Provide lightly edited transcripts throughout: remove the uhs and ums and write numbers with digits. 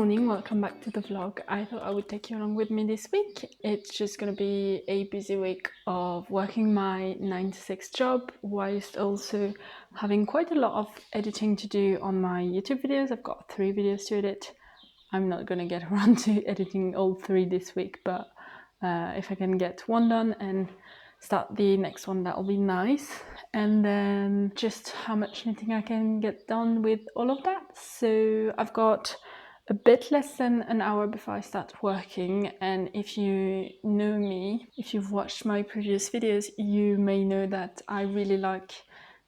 morning, welcome back to the vlog. I thought I would take you along with me this week. It's just going to be a busy week of working my 9 to 6 job whilst also having quite a lot of editing to do on my YouTube videos. I've got 3 videos to edit. I'm not going to get around to editing all 3 this week, but if I can get one done and start the next one, that'll be nice. And then just how much knitting I can get done with all of that. So I've got a bit less than an hour before I start working, and if you know me, if you've watched my previous videos, you may know that I really like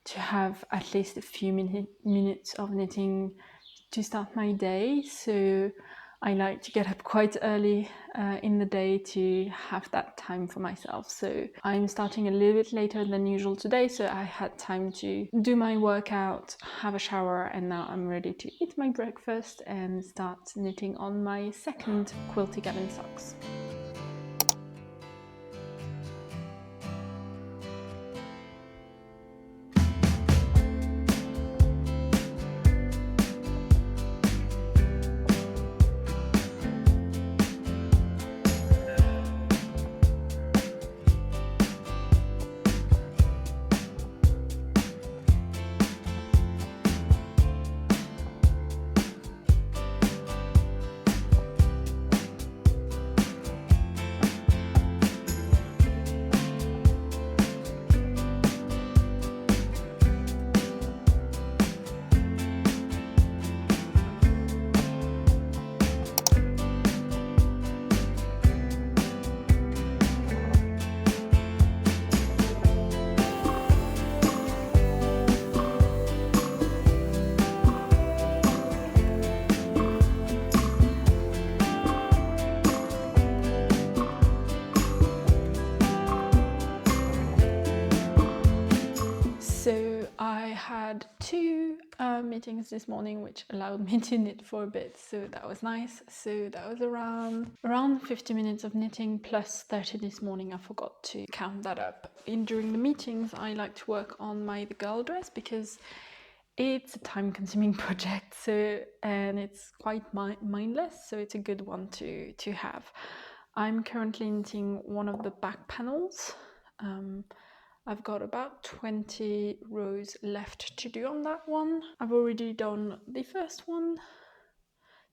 to have at least a few minutes of knitting to start my day. So I like to get up quite early in the day to have that time for myself. So I'm starting a little bit later than usual today, so I had time to do my workout, have a shower, and now I'm ready to eat my breakfast and start knitting on my second quilty cabin socks. So I had 2 meetings this morning, which allowed me to knit for a bit, so that was nice. So that was around 50 minutes of knitting plus 30 this morning. I forgot to count that up. During the meetings, I like to work on my The Girl dress because it's a time-consuming project, and it's quite mindless, so it's a good one to have. I'm currently knitting one of the back panels. I've got about 20 rows left to do on that one. I've already done the first one,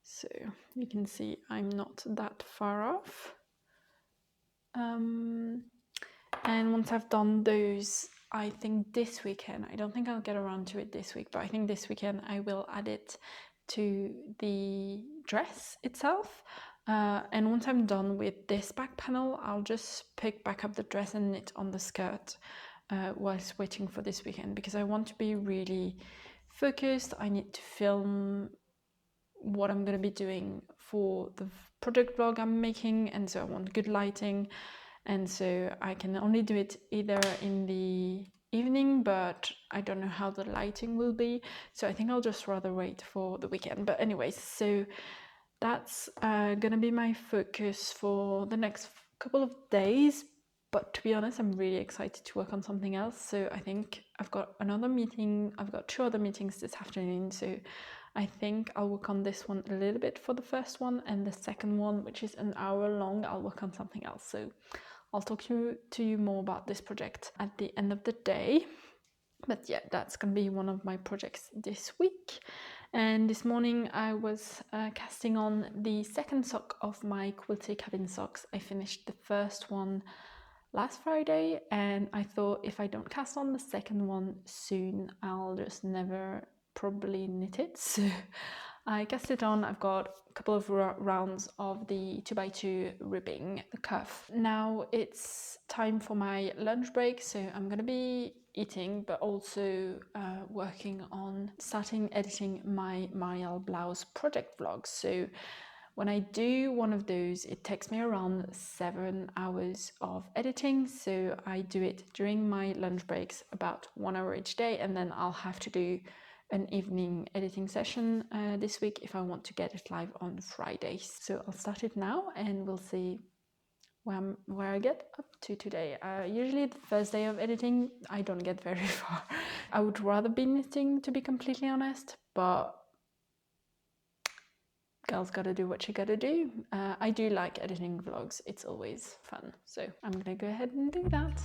so you can see I'm not that far off. And once I've done those, I think this weekend, I don't think I'll get around to it this week, but I think this weekend I will add it to the dress itself. And once I'm done with this back panel, I'll just pick back up the dress and knit on the skirt whilst waiting for this weekend, because I want to be really focused. I need to film what I'm going to be doing for the project vlog I'm making, and so I want good lighting, and so I can only do it either in the evening, but I don't know how the lighting will be, so I think I'll just rather wait for the weekend. But anyways, so that's gonna be my focus for the next couple of days. But to be honest, I'm really excited to work on something else. So I think I've got another meeting. I've got 2 other meetings this afternoon. So I think I'll work on this one a little bit for the first one, and the second one, which is an hour long, I'll work on something else. So I'll talk to you more about this project at the end of the day. But yeah, that's gonna be one of my projects this week. And this morning I was casting on the second sock of my quilty cabin socks. I finished the first one last Friday, and I thought if I don't cast on the second one soon, I'll just never probably knit it. So I cast it on. I've got a couple of rounds of the 2x2 ribbing the cuff. Now it's time for my lunch break, so I'm gonna be eating, but also working on starting editing my Marielle blouse project vlog. So when I do one of those, it takes me around 7 hours of editing. So I do it during my lunch breaks, about 1 hour each day, and then I'll have to do an evening editing session this week if I want to get it live on Fridays. So I'll start it now and we'll see where I get up to today. Usually the first day of editing, I don't get very far. I would rather be knitting, to be completely honest, but girl's gotta do what she gotta do. I do like editing vlogs, it's always fun. So I'm gonna go ahead and do that.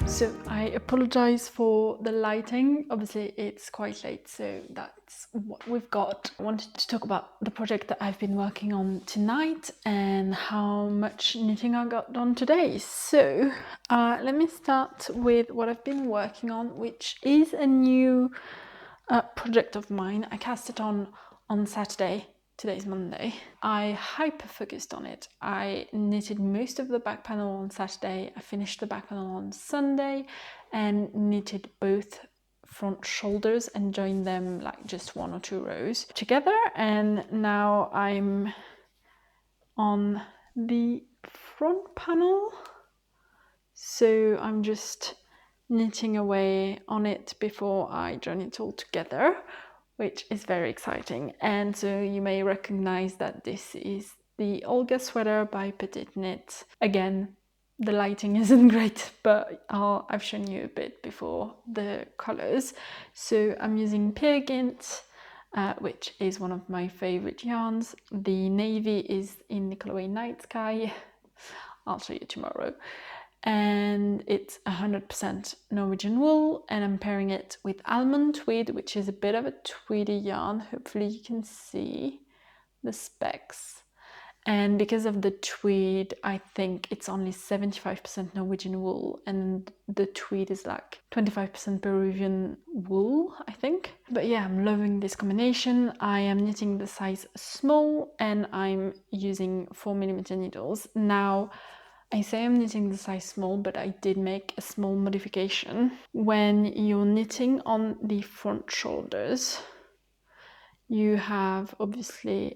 So I apologize for the lighting. Obviously it's quite late, so that's what we've got. I wanted to talk about the project that I've been working on tonight and how much knitting I got done today. So let me start with what I've been working on, which is a new project of mine. I cast it on Saturday. Today's Monday. I hyper focused on it. I knitted most of the back panel on Saturday. I finished the back panel on Sunday and knitted both front shoulders and joined them like just 1 or 2 rows together. And now I'm on the front panel. So I'm just knitting away on it before I join it all together, which is very exciting. And so you may recognize that this is the Olga sweater by Petite Knit. Again, the lighting isn't great, but I've shown you a bit before the colors. So I'm using Peer Gynt, which is one of my favorite yarns. The navy is in the colorway Night Sky. I'll show you tomorrow. And it's 100% Norwegian wool, and I'm pairing it with almond tweed, which is a bit of a tweedy yarn. Hopefully you can see the specks. And because of the tweed, I think it's only 75% Norwegian wool, and the tweed is like 25% Peruvian wool, I think. But yeah, I'm loving this combination. I am knitting the size small, and I'm using 4mm needles. Now, I say I'm knitting the size small, but I did make a small modification. When you're knitting on the front shoulders, you have obviously,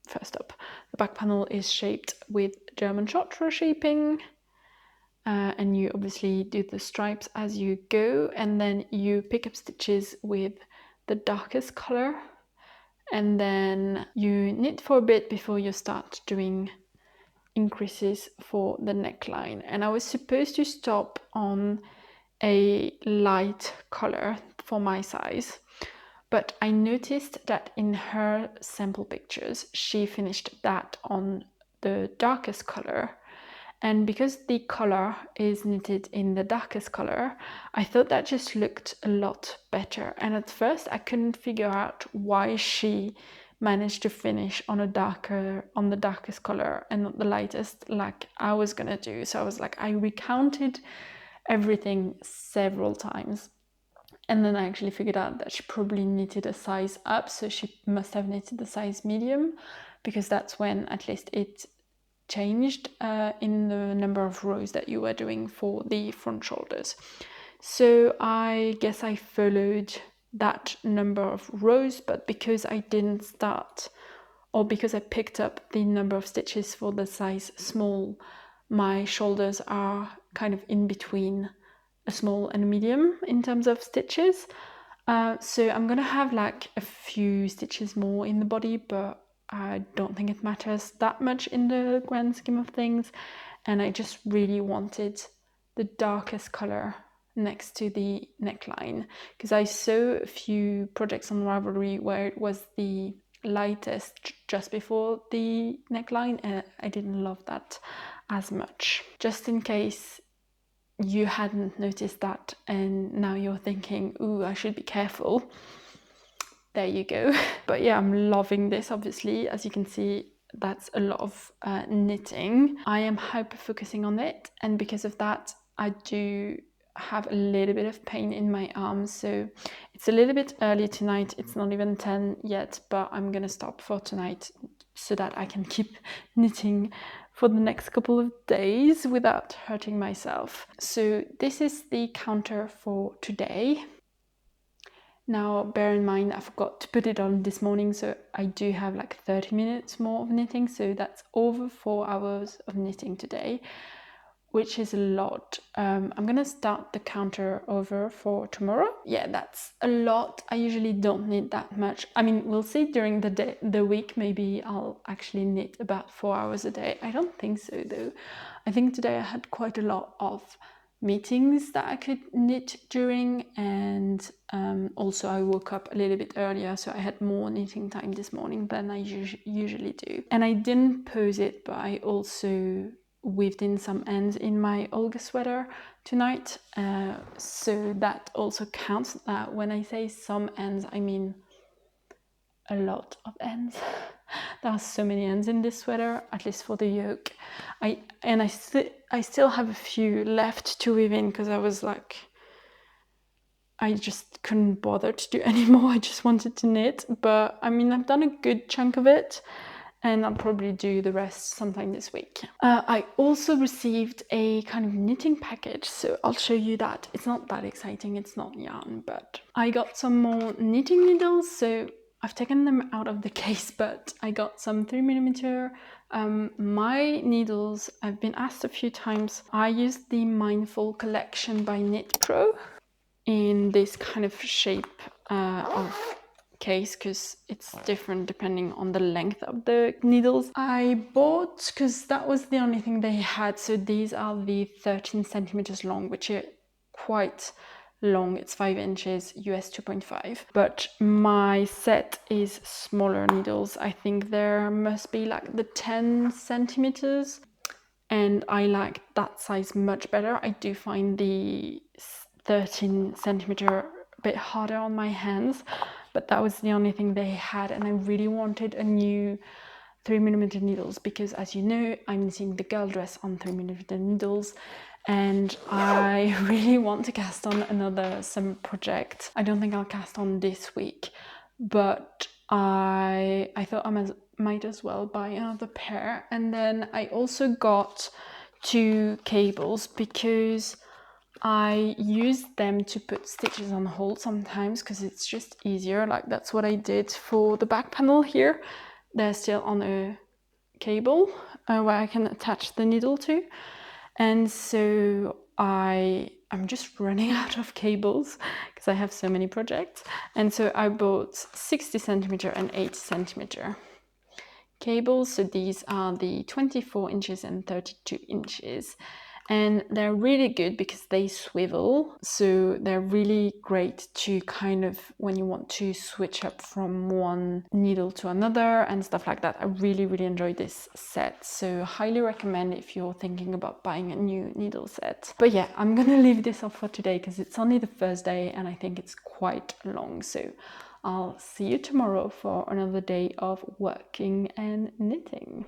first up, the back panel is shaped with German Chartres shaping, and you obviously do the stripes as you go, and then you pick up stitches with the darkest color, and then you knit for a bit before you start doing increases for the neckline. And I was supposed to stop on a light color for my size, but I noticed that in her sample pictures she finished that on the darkest color, and because the collar is knitted in the darkest color, I thought that just looked a lot better. And at first I couldn't figure out why she managed to finish on the darkest color and not the lightest like I was gonna do. So I was like, I recounted everything several times, And then I actually figured out that she probably knitted a size up, so she must have knitted the size medium, because that's when at least it changed in the number of rows that you were doing for the front shoulders. So I guess I followed that number of rows, but because I didn't start, or because I picked up the number of stitches for the size small, my shoulders are kind of in between a small and a medium in terms of stitches. So I'm gonna have like a few stitches more in the body, but I don't think it matters that much in the grand scheme of things. And I just really wanted the darkest color next to the neckline, because I saw a few projects on Ravelry where it was the lightest just before the neckline, and I didn't love that as much. Just in case you hadn't noticed that and now you're thinking, ooh, I should be careful, there you go. But yeah, I'm loving this. Obviously, as you can see, that's a lot of knitting. I am hyper focusing on it, and because of that I do have a little bit of pain in my arms, so it's a little bit early tonight. It's not even 10 yet, but I'm gonna stop for tonight so that I can keep knitting for the next couple of days without hurting myself. So this is the counter for today. Now, bear in mind, I forgot to put it on this morning, so I do have like 30 minutes more of knitting, so that's over 4 hours of knitting today, which is a lot. I'm gonna start the counter over for tomorrow. Yeah, that's a lot. I usually don't knit that much. I mean, we'll see during the week, maybe I'll actually knit about 4 hours a day. I don't think so though. I think today I had quite a lot of meetings that I could knit during, and also I woke up a little bit earlier, so I had more knitting time this morning than I usually do. And I didn't pose it, but I also weaved in some ends in my Olga sweater tonight, so that also counts. When I say some ends, I mean a lot of ends. There are so many ends in this sweater, at least for the yoke. I still have a few left to weave in, because I was like, I just couldn't bother to do any more. I just wanted to knit, but I mean, I've done a good chunk of it, and I'll probably do the rest sometime this week. I also received a kind of knitting package, so I'll show you that. It's not that exciting, it's not yarn, but I got some more knitting needles, so I've taken them out of the case, but I got some 3mm. My needles, I've been asked a few times. I used the Mindful collection by Knit Pro in this kind of shape of case, because it's different depending on the length of the needles. I bought, because that was the only thing they had, so these are the 13 centimeters long, which are quite long. It's 5 inches, US 2.5, but my set is smaller needles. I think there must be like the 10 centimeters, and I like that size much better. I do find the 13 centimeter a bit harder on my hands, but that was the only thing they had, and I really wanted a new 3mm needles, because as you know, I'm knitting the girl dress on 3mm needles, and I really want to cast on another summer project. I don't think I'll cast on this week, but I thought I might as well buy another pair. And then I also got 2 cables, because I use them to put stitches on hold sometimes, because it's just easier. Like, that's what I did for the back panel here. They're still on a cable where I can attach the needle to, and so I'm just running out of cables because I have so many projects, and so I bought 60 centimeter and 80 centimeter cables. So these are the 24 inches and 32 inches, and they're really good because they swivel, so they're really great to kind of, when you want to switch up from one needle to another and stuff like that. I really enjoyed this set, so highly recommend if you're thinking about buying a new needle set. But yeah, I'm gonna leave this off for today because it's only the first day and I think it's quite long, so I'll see you tomorrow for another day of working and knitting.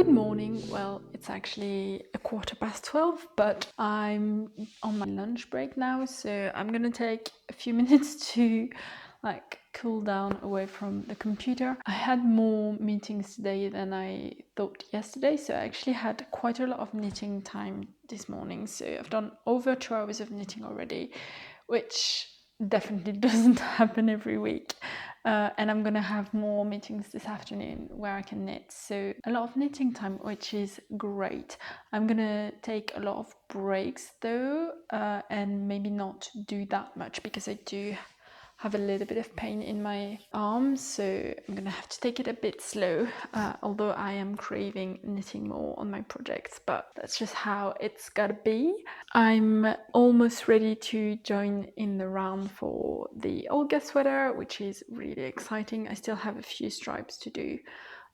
Good morning. Well, it's actually 12:15, but I'm on my lunch break now, so I'm gonna take a few minutes to cool down away from the computer. I had more meetings today than I thought yesterday, so I actually had quite a lot of knitting time this morning. So I've done over 2 hours of knitting already, which definitely doesn't happen every week. And I'm gonna have more meetings this afternoon where I can knit. So a lot of knitting time, which is great. I'm gonna take a lot of breaks though, and maybe not do that much because I do have a little bit of pain in my arms, so I'm gonna have to take it a bit slow, although I am craving knitting more on my projects, but that's just how it's gotta be. I'm almost ready to join in the round for the Olga sweater, which is really exciting. I still have a few stripes to do,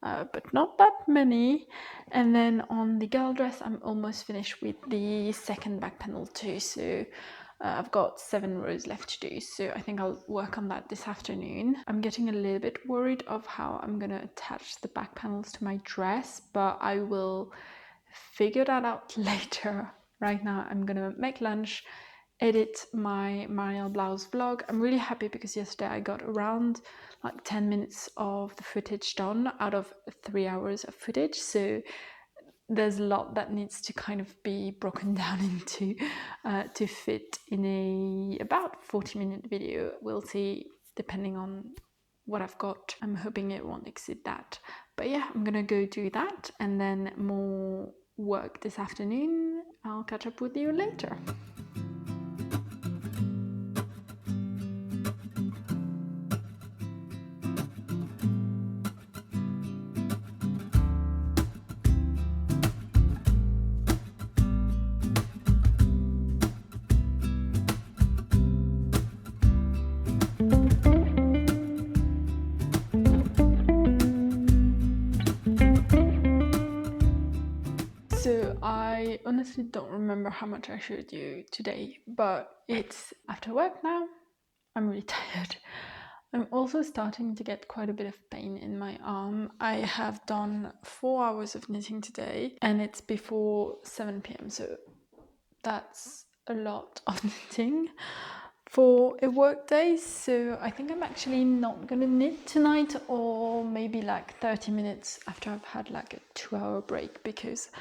but not that many. And then on the girl dress, I'm almost finished with the second back panel too, so I've got 7 rows left to do, so I think I'll work on that this afternoon. I'm getting a little bit worried of how I'm gonna attach the back panels to my dress, but I will figure that out later. Right now I'm gonna make lunch, edit my Marielle blouse vlog. I'm really happy because yesterday I got around 10 minutes of the footage done out of 3 hours of footage, so there's a lot that needs to kind of be broken down into to fit in a about 40-minute video. We'll see, depending on what I've got. I'm hoping it won't exceed that. But yeah, I'm gonna go do that and then more work this afternoon. I'll catch up with you later. So I honestly don't remember how much I showed you today, but it's after work now. I'm really tired. I'm also starting to get quite a bit of pain in my arm. I have done 4 hours of knitting today and it's before 7 p.m. So that's a lot of knitting for a work day. So I think I'm actually not gonna knit tonight, or maybe 30 minutes after I've had a 2-hour break, because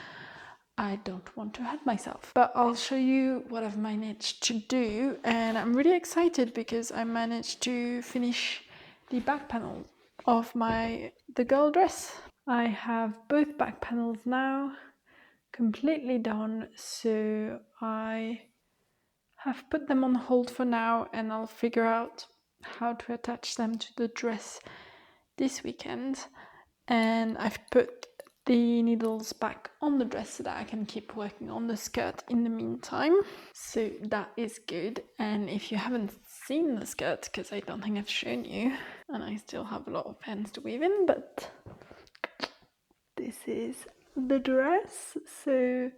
I don't want to hurt myself. But I'll show you what I've managed to do, and I'm really excited because I managed to finish the back panel of the girl dress. I have both back panels now completely done, so I have put them on hold for now, and I'll figure out how to attach them to the dress this weekend. And I've put the needles back on the dress so that I can keep working on the skirt in the meantime. So that is good. And if you haven't seen the skirt, because I don't think I've shown you, and I still have a lot of ends to weave in, but this is the dress. So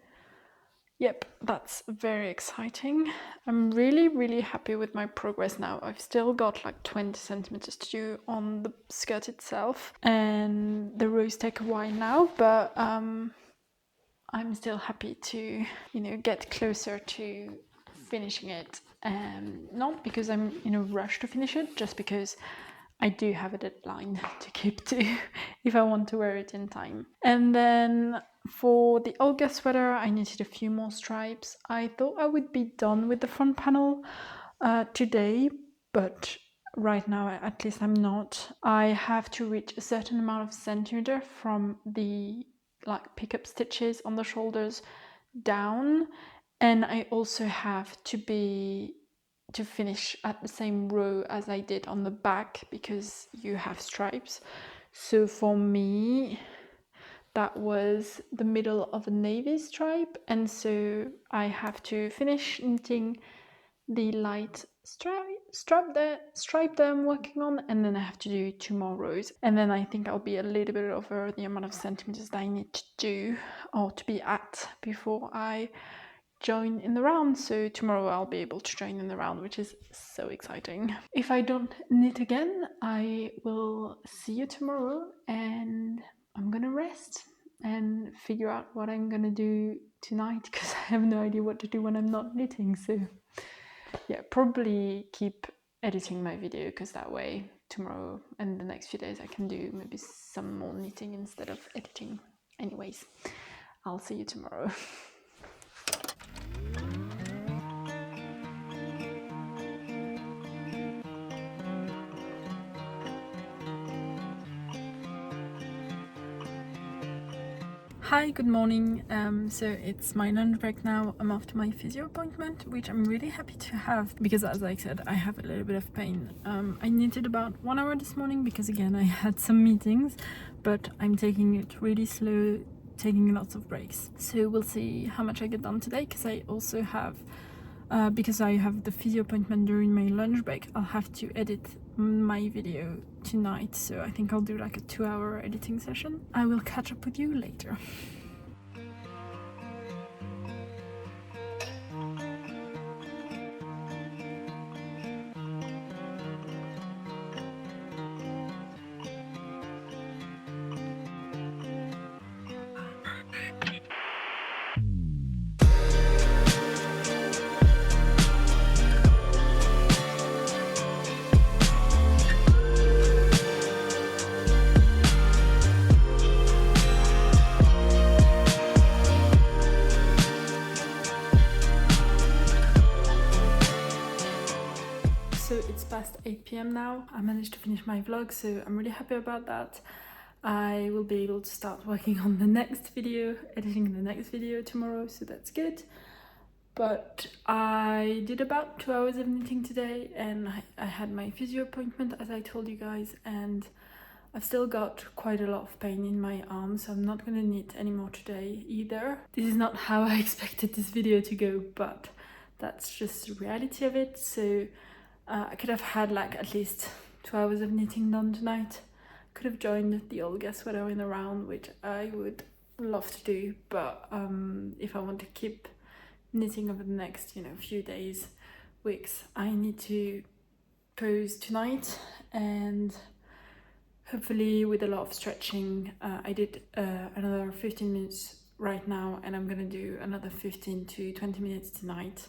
yep, that's very exciting. I'm really happy with my progress now. I've still got 20 centimeters to do on the skirt itself, and the rows take a while now, but I'm still happy to, get closer to finishing it. Not because I'm in a rush to finish it, just because I do have a deadline to keep to if I want to wear it in time. And then for the Olga sweater, I knitted a few more stripes. I thought I would be done with the front panel today, but right now at least I'm not. I have to reach a certain amount of centimeter from the pickup stitches on the shoulders down, and I also have to finish at the same row as I did on the back, because you have stripes. So for me, that was the middle of a navy stripe, and so I have to finish knitting the light stripe that I'm working on, and then I have to do 2 more rows, and then I think I'll be a little bit over the amount of centimeters that I need to do or to be at before I join in the round. So tomorrow I'll be able to join in the round, which is so exciting. If I don't knit again, I will see you tomorrow, and I'm gonna rest. and figure out what I'm gonna do tonight, because I have no idea what to do when I'm not knitting. So yeah, probably keep editing my video, because that way tomorrow and the next few days I can do maybe some more knitting instead of editing. Anyways, I'll see you tomorrow. Hi, good morning. So it's my lunch break now. I'm off to my physio appointment, which I'm really happy to have because, as I said, I have a little bit of pain. I knitted about 1 hour this morning because, again, I had some meetings, but I'm taking it really slow, taking lots of breaks. So we'll see how much I get done today, because I also have because I have the physio appointment during my lunch break, I'll have to edit my video tonight, so I think I'll do like a 2-hour editing session. I will catch up with you later. So it's past 8 p.m. now. I managed to finish my vlog, so I'm really happy about that. I will be able to start working on the next video, editing the next video tomorrow, so that's good. But I did about 2 hours of knitting today, and I had my physio appointment, as I told you guys, and I've still got quite a lot of pain in my arm, so I'm not gonna knit anymore today either. This is not how I expected this video to go, but that's just the reality of it. So I could have had like at least 2 hours of knitting done tonight. Could have joined the old guess sweater around, which I would love to do, but if I want to keep knitting over the next, few days, weeks, I need to pause tonight, and hopefully with a lot of stretching. I did another 15 minutes right now, and I'm gonna do another 15 to 20 minutes tonight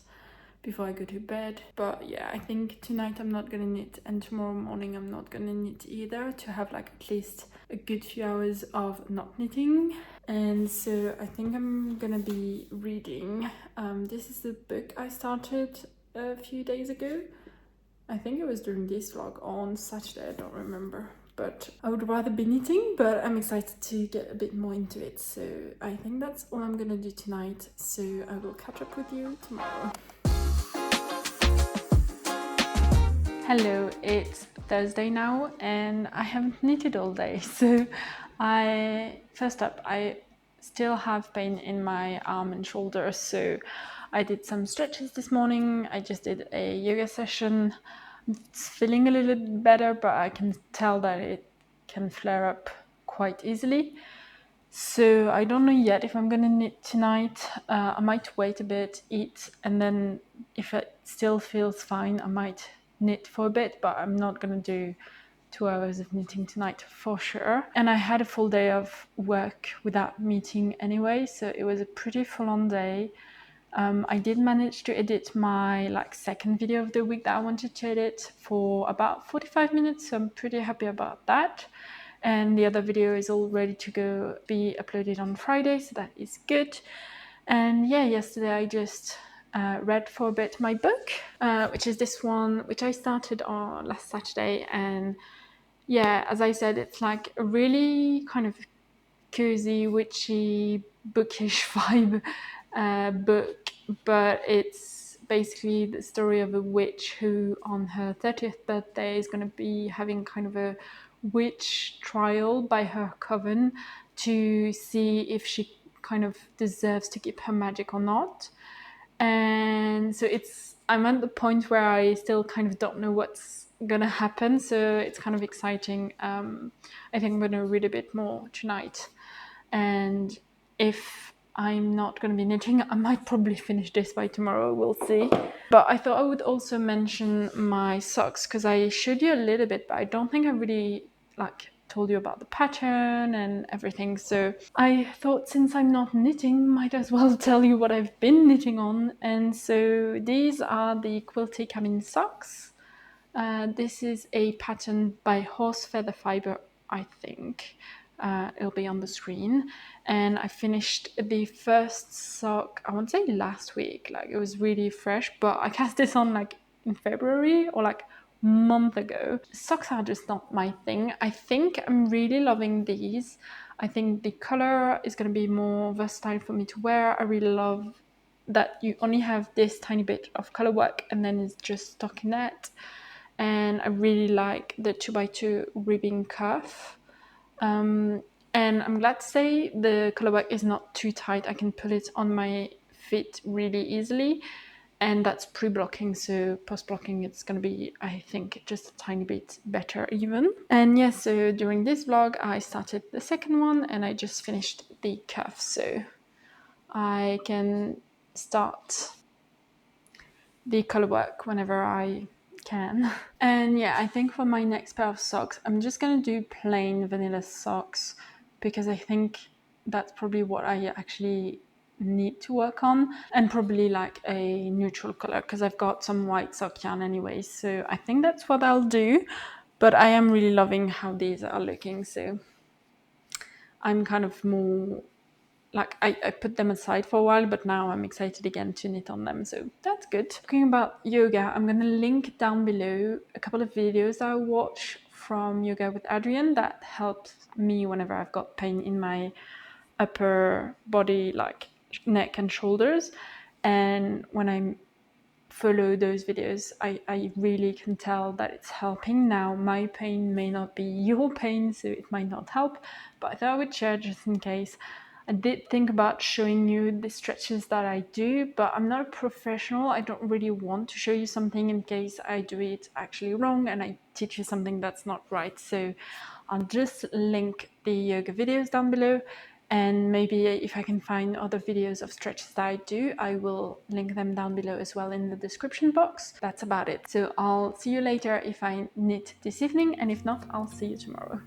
before I go to bed. But yeah, I think tonight I'm not gonna knit, and tomorrow morning I'm not gonna knit either, to have like at least a good few hours of not knitting. And so I think I'm gonna be reading. This is the book I started a few days ago. I think it was during this vlog on Saturday, I don't remember. But I would rather be knitting, but I'm excited to get a bit more into it. So I think that's all I'm gonna do tonight. So I will catch up with you tomorrow. Hello, it's Thursday now, and I haven't knitted all day. So first up, I still have pain in my arm and shoulder, so I did some stretches this morning. I just did a yoga session. It's feeling a little bit better, but I can tell that it can flare up quite easily. So I don't know yet if I'm gonna knit tonight. I might wait a bit, eat, and then if it still feels fine, I might knit for a bit, but I'm not gonna do 2 hours of knitting tonight for sure. And I had a full day of work without meeting anyway, so it was a pretty full-on day. I did manage to edit my second video of the week that I wanted to edit for about 45 minutes, so I'm pretty happy about that. And the other video is all ready to go, be uploaded on Friday, so that is good. And yeah, yesterday I just read for a bit my book, which is this one, which I started on last Saturday. And yeah, as I said, it's like a really kind of cozy, witchy, bookish vibe book, but it's basically the story of a witch who on her 30th birthday is going to be having kind of a witch trial by her coven to see if she kind of deserves to keep her magic or not. And so I'm at the point where I still kind of don't know what's gonna happen, so it's kind of exciting. I think I'm gonna read a bit more tonight, and if I'm not going to be knitting, I might probably finish this by tomorrow, we'll see. But I thought I would also mention my socks, because I showed you a little bit, but I don't think I really told you about the pattern and everything. So I thought, since I'm not knitting, might as well tell you what I've been knitting on. And so these are the quilty cabin socks. This is a pattern by Horse Feather Fiber, I think. It'll be on the screen. And I finished the first sock, I won't say last week, like it was really fresh, but I cast this on like in February or like a month ago. Socks are just not my thing. I think I'm really loving these. I think the color is going to be more versatile for me to wear. I really love that you only have this tiny bit of color work and then it's just stockinette. And I really like the 2x2 ribbing cuff. And I'm glad to say the color work is not too tight. I can put it on my feet really easily, and that's pre-blocking, so post-blocking it's going to be, I think, just a tiny bit better even. And yes, so during this vlog I started the second one and I just finished the cuff, so I can start the color work whenever I can. And yeah, I think for my next pair of socks, I'm just gonna do plain vanilla socks because I think that's probably what I actually need to work on, and probably like a neutral color because I've got some white sock yarn anyway, so I think that's what I'll do. But I am really loving how these are looking, so I'm kind of more like I put them aside for a while, but now I'm excited again to knit on them, so that's good. Talking about yoga, I'm gonna link down below a couple of videos I watch from Yoga with Adrian that helps me whenever I've got pain in my upper body, like neck and shoulders. And when I follow those videos, I really can tell that it's helping. Now, my pain may not be your pain, so it might not help, but I thought I would share just in case. I did think about showing you the stretches that I do, but I'm not a professional. I don't really want to show you something in case I do it actually wrong and I teach you something that's not right. So I'll just link the yoga videos down below, and maybe if I can find other videos of stretches that I do, I will link them down below as well in the description box. That's about it. So I'll see you later if I knit this evening, and if not, I'll see you tomorrow.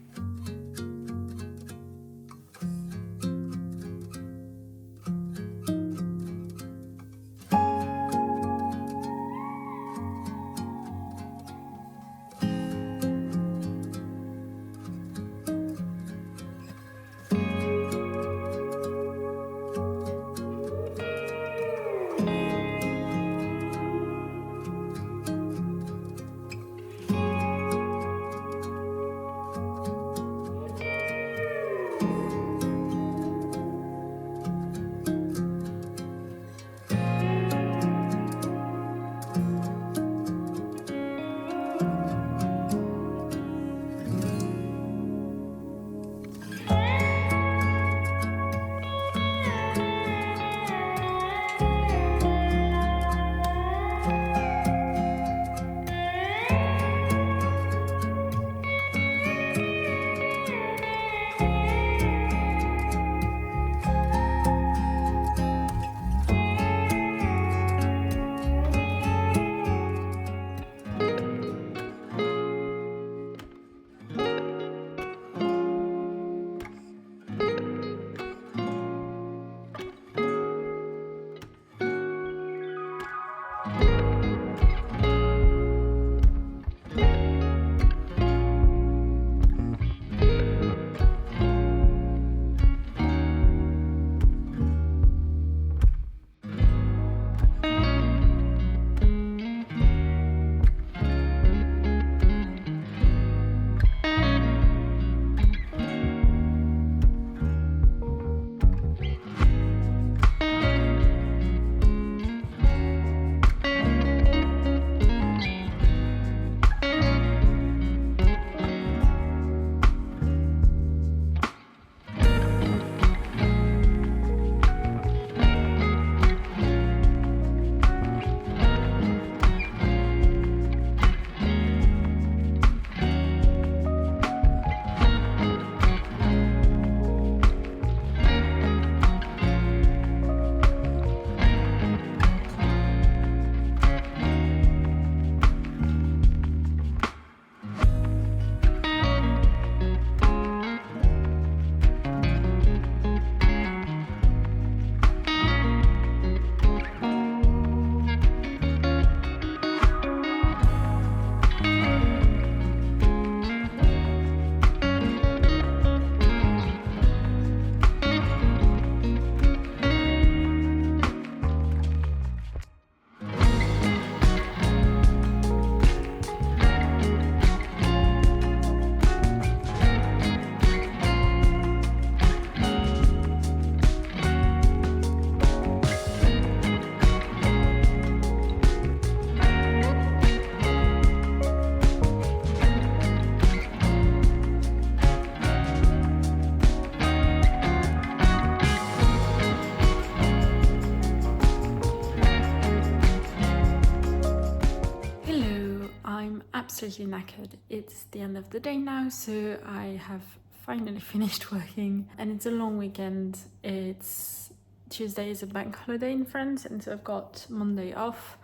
absolutely knackered. It's the end of the day now, so I have finally finished working, and it's a long weekend. It's Tuesday is a bank holiday in France, and so I've got Monday off,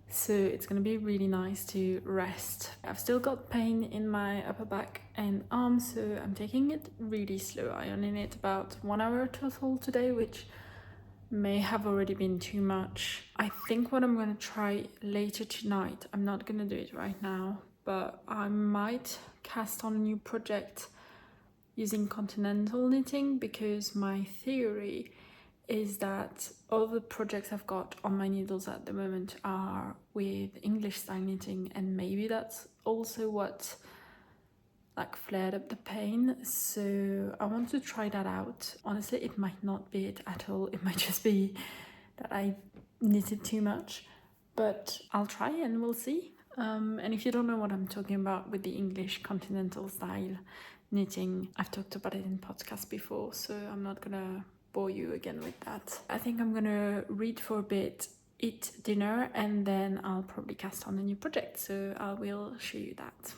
so it's gonna be really nice to rest. I've still got pain in my upper back and arms, so I'm taking it really slow. I only need about 1 hour total today, which may have already been too much. I think what I'm gonna try later tonight, I'm not gonna do it right now, but I might cast on a new project using continental knitting, because my theory is that all the projects I've got on my needles at the moment are with English style knitting, and maybe that's also what like flared up the pain, so I want to try that out. Honestly, it might not be it at all. It might just be that I knitted too much, but I'll try and we'll see. And if you don't know what I'm talking about with the English continental style knitting, I've talked about it in podcasts before, so I'm not gonna bore you again with that. I think I'm gonna read for a bit, eat dinner, and then I'll probably cast on a new project, so I will show you that.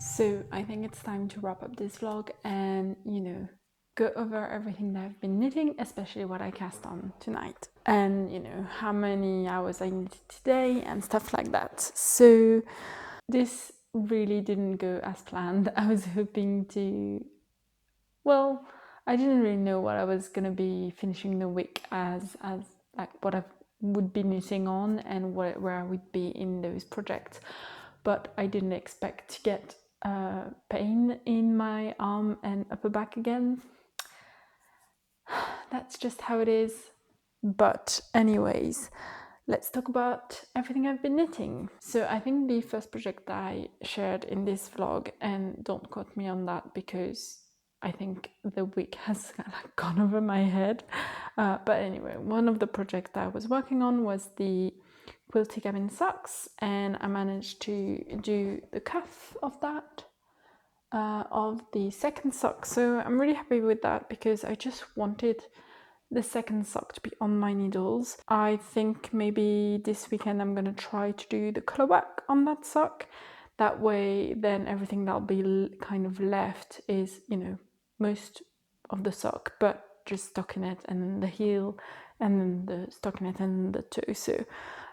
So I think it's time to wrap up this vlog and, go over everything that I've been knitting, especially what I cast on tonight. And, how many hours I knitted today and stuff like that. So this really didn't go as planned. I was hoping to, well, I didn't really know what I was going to be finishing the week as like what I would be knitting on and where I would be in those projects. But I didn't expect to get pain in my arm and upper back again. That's just how it is. But anyways, let's talk about everything I've been knitting. So I think the first project that I shared in this vlog, and don't quote me on that because I think the week has gone over my head. But anyway, one of the projects that I was working on was the quilty cabin socks, and I managed to do the cuff of that, of the second sock. So I'm really happy with that because I just wanted the second sock to be on my needles. I think maybe this weekend I'm gonna try to do the color work on that sock. That way then everything that'll be kind of left is, most of the sock, but just stockinette and the heel and then the stockinette and the toe. So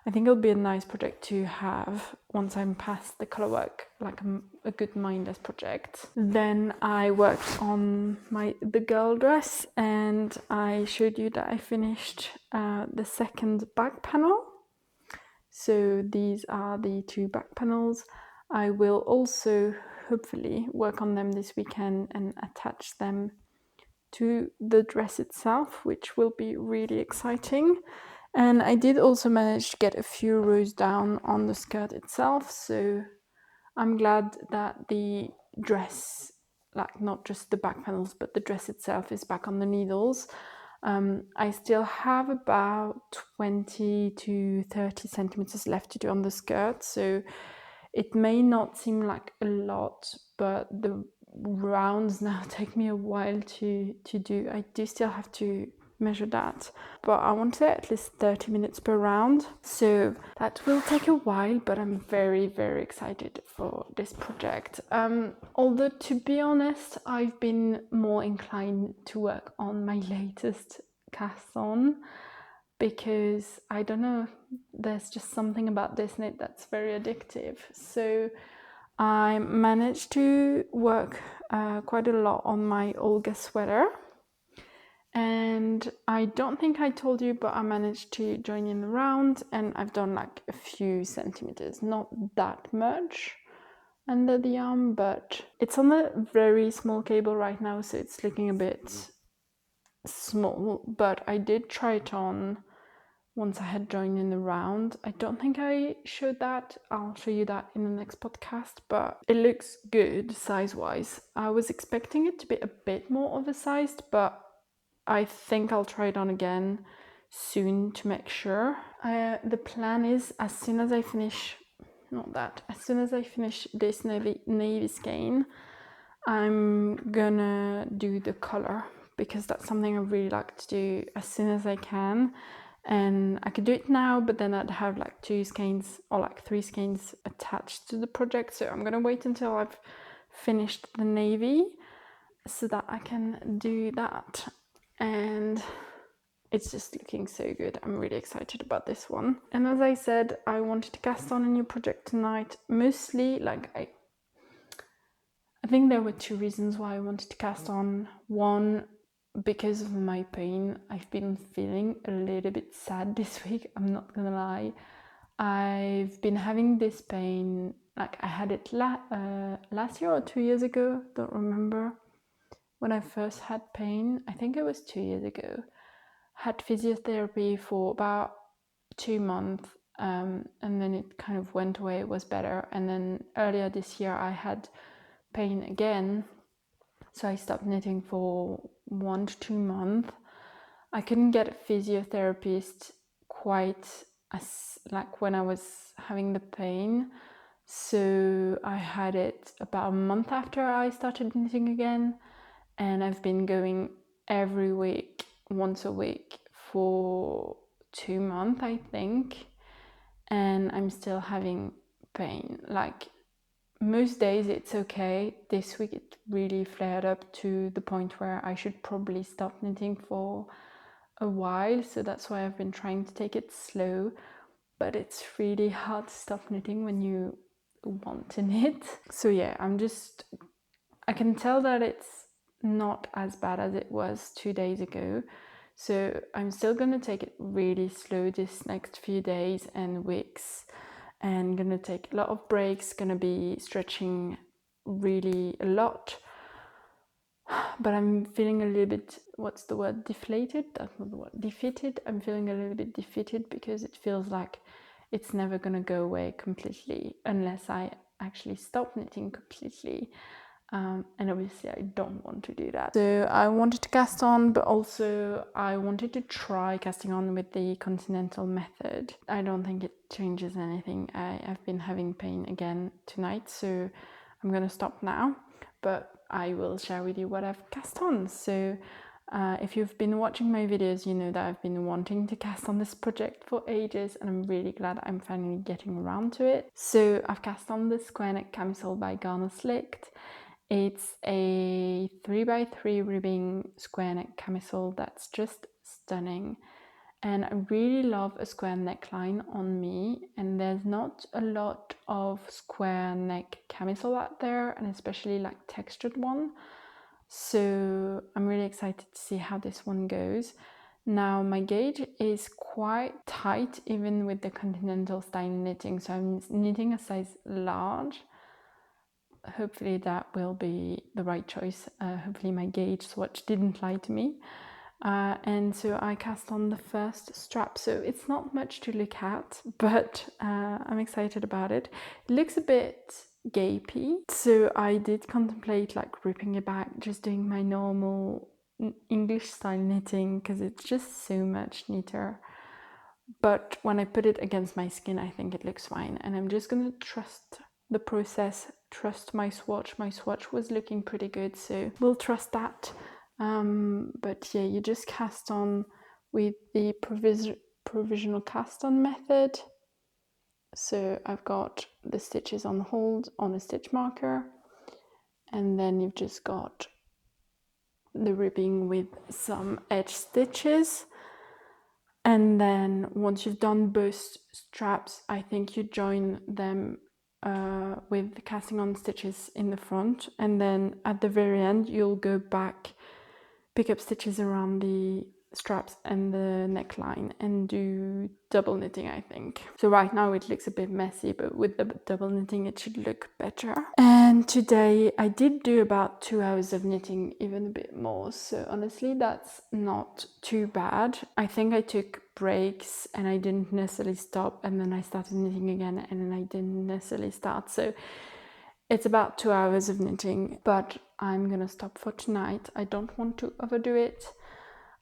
I think it'll be a nice project to have once I'm past the color work, like a good mindless project. Then I worked on the girl dress, and I showed you that I finished the second back panel. So these are the 2 back panels. I will also hopefully work on them this weekend and attach them to the dress itself, which will be really exciting. And I did also manage to get a few rows down on the skirt itself, so I'm glad that the dress, like not just the back panels, but the dress itself is back on the needles. I still have about 20 to 30 centimeters left to do on the skirt, so it may not seem like a lot, but the rounds now take me a while to do. I do still have to measure that, but I want to at least 30 minutes per round, so that will take a while, but I'm very, very excited for this project. Although, to be honest, I've been more inclined to work on my latest cast on, because I don't know, there's just something about this knit that's very addictive. So I managed to work quite a lot on my Olga sweater, and I don't think I told you, but I managed to join in the round, and I've done like a few centimeters, not that much under the arm, but it's on a very small cable right now, so it's looking a bit small, but I did try it on once I had joined in the round. I don't think I showed that. I'll show you that in the next podcast, but it looks good size-wise. I was expecting it to be a bit more oversized, but I think I'll try it on again soon to make sure. The plan is, as soon as I finish this navy skein, I'm gonna do the color, because that's something I really like to do as soon as I can. And I could do it now, but then I'd have like 2 skeins or like 3 skeins attached to the project. So I'm gonna wait until I've finished the navy so that I can do that. And it's just looking so good. I'm really excited about this one. And as I said, I wanted to cast on a new project tonight. Mostly, like I think there were 2 reasons why I wanted to cast on. One, because of my pain. I've been feeling a little bit sad this week, I'm not gonna lie. I've been having this pain, like I had it last year or 2 years ago, don't remember. When I first had pain, I think it was 2 years ago. Had physiotherapy for about 2 months, and then it kind of went away, it was better. And then earlier this year I had pain again, so I stopped knitting for 1 to 2 months. I couldn't get a physiotherapist quite as like when I was having the pain, so I had it about a month after I started knitting again, and I've been going every week, once a week for 2 months, I think, and I'm still having pain. Like most days it's okay. This week it really flared up to the point where I should probably stop knitting for a while, so that's why I've been trying to take it slow, but it's really hard to stop knitting when you want to knit. So yeah, I can tell that it's not as bad as it was 2 days ago, so I'm still gonna take it really slow this next few days and weeks, and gonna take a lot of breaks, gonna be stretching really a lot, but I'm feeling a little bit, what's the word, deflated? That's not the word, defeated. I'm feeling a little bit defeated because it feels like it's never gonna go away completely unless I actually stop knitting completely. And obviously I don't want to do that. So I wanted to cast on, but also I wanted to try casting on with the continental method. I don't think it changes anything. I've been having pain again tonight, so I'm gonna stop now, but I will share with you what I've cast on. So if you've been watching my videos, you know that I've been wanting to cast on this project for ages, and I'm really glad I'm finally getting around to it. So I've cast on the square neck camisole by Garner Slicked. It's a 3x3 ribbing square neck camisole that's just stunning, And I really love a square neckline on me, and there's not a lot of square neck camisole out there, and especially like textured one. So I'm really excited to see how this one goes. Now my gauge is quite tight even with the continental style knitting, so I'm knitting a size large. Hopefully that will be the right choice. Hopefully my gauge swatch didn't lie to me. And so I cast on the first strap, so it's not much to look at, but I'm excited about it. It looks a bit gapey, so I did contemplate like ripping it back, just doing my normal English style knitting, because it's just so much neater. But when I put it against my skin, I think it looks fine, and I'm just gonna trust the process, trust my swatch. My swatch was looking pretty good, so we'll trust that. But yeah, you just cast on with the provisional cast on method. So I've got the stitches on hold on a stitch marker, and then you've just got the ribbing with some edge stitches. And then once you've done both straps, I think you join them with casting on stitches in the front, and then at the very end you'll go back, pick up stitches around the straps and the neckline and do double knitting, I think. So right now it looks a bit messy, but with the double knitting it should look better. And today I did do about 2 hours of knitting, even a bit more, so honestly that's not too bad. I think I took breaks and I didn't necessarily stop, and then I started knitting again, and then I didn't necessarily start, so it's about 2 hours of knitting, but I'm gonna stop for tonight. I don't want to overdo it.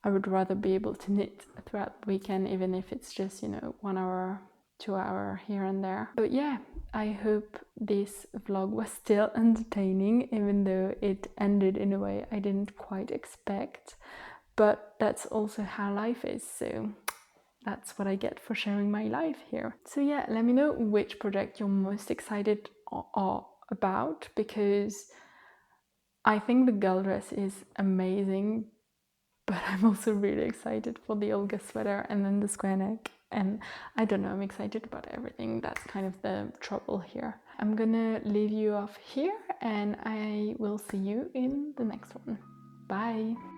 I would rather be able to knit throughout the weekend, even if it's just, 1 hour, 2 hour here and there. But yeah, I hope this vlog was still entertaining, even though it ended in a way I didn't quite expect. But that's also how life is, so that's what I get for sharing my life here. So yeah, let me know which project you're most excited about, because I think the girl dress is amazing, but I'm also really excited for the Olga sweater and then the square neck, and I don't know, I'm excited about everything. That's kind of the trouble here. I'm gonna leave you off here, and I will see you in the next one. Bye!